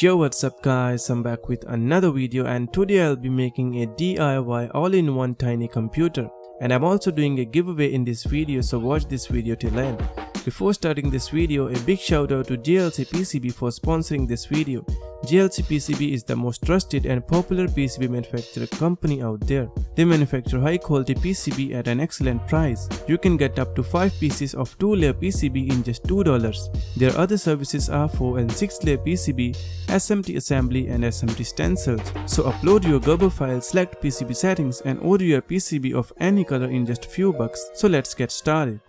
Yo, what's up guys, I'm back with another video, and today I'll be making a DIY all-in-one tiny computer, and I'm also doing a giveaway in this video, so watch this video till end. Before starting this video, a big shout out to JLC PCB for sponsoring this video. JLC PCB is the most trusted and popular PCB manufacturer company out there. They manufacture high quality PCB at an excellent price. You can get up to 5 pieces of 2-layer PCB in just $2. Their other services are 4 and 6-layer PCB, SMT assembly and SMT stencils. So upload your Gerber file, select PCB settings and order your PCB of any color in just few bucks. So let's get started.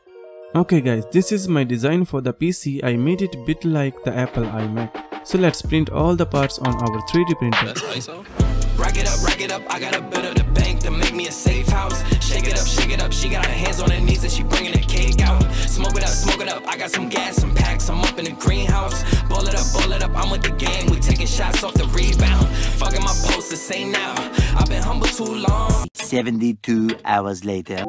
Okay guys, this is my design for the PC. I made it a bit like the Apple iMac. So let's print all the parts on our 3D printer. Rack it up, I got a bit of the bank to make me a safe house. Shake it up, she got her hands on her knees and she bringing the cake out. Smoke it up, I got some gas, some packs, I'm up in the greenhouse. Ball it up, I'm with the gang, we taking shots off the rebound. Fucking my post, say now, I've been humble too long. 72 hours later.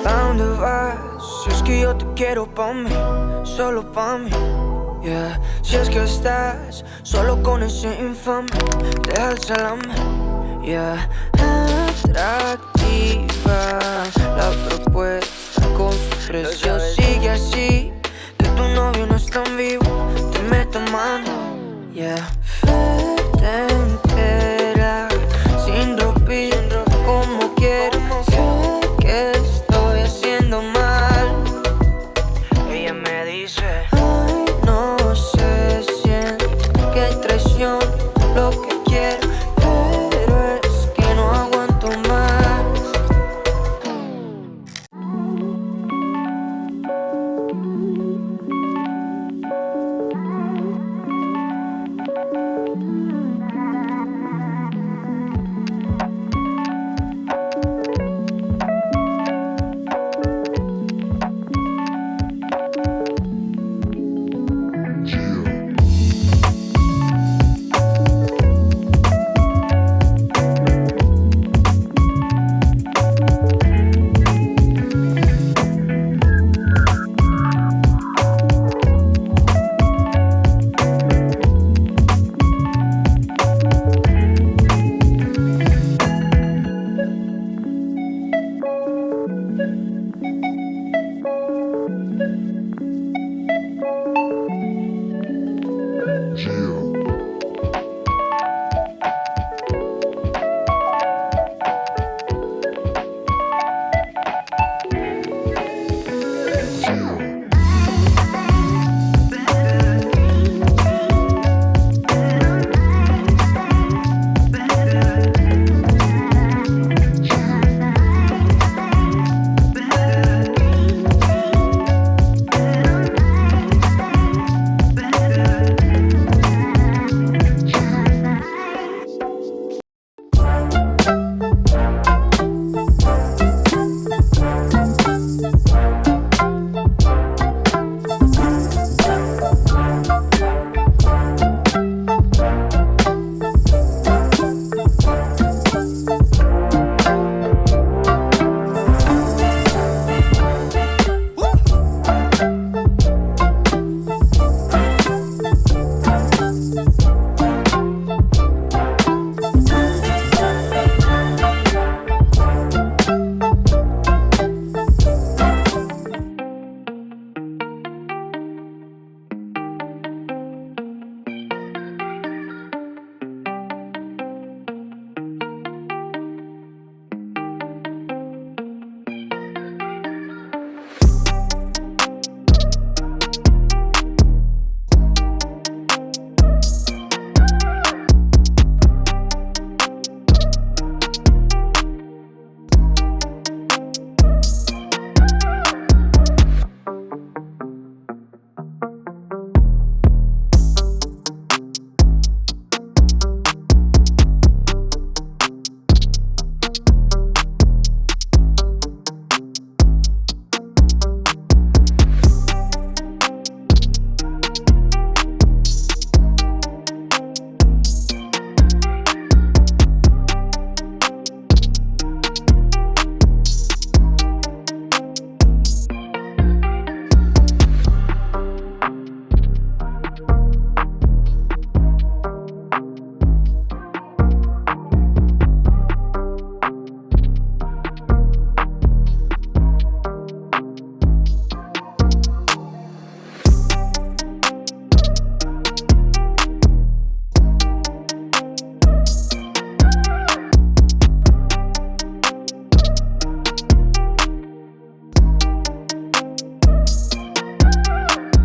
¿A dónde vas? Si es que yo te quiero pa' mí, solo pa' mí, yeah. Si es que estás solo con ese infame, deja el salame, yeah. Atractiva la propuesta con su precio. Sigue así, que tu novio no es tan vivo, te meto mano, yeah. Vete entera, sin ropita, como quieras. Que estoy haciendo mal. Ella me dice, ay, no sé, siento que hay traición, lo que quiero, pero es que no aguanto.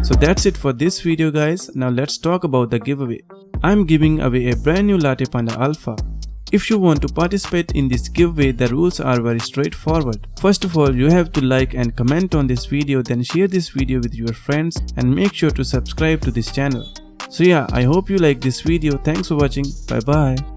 So that's it for this video guys. Now let's talk about the giveaway. I'm giving away a brand new Latte Panda Alpha. If you want to participate in this giveaway, the rules are very straightforward. First of all, you have to like and comment on this video, then share this video with your friends and make sure to subscribe to this channel. So yeah, I hope you like this video. Thanks for watching. Bye bye.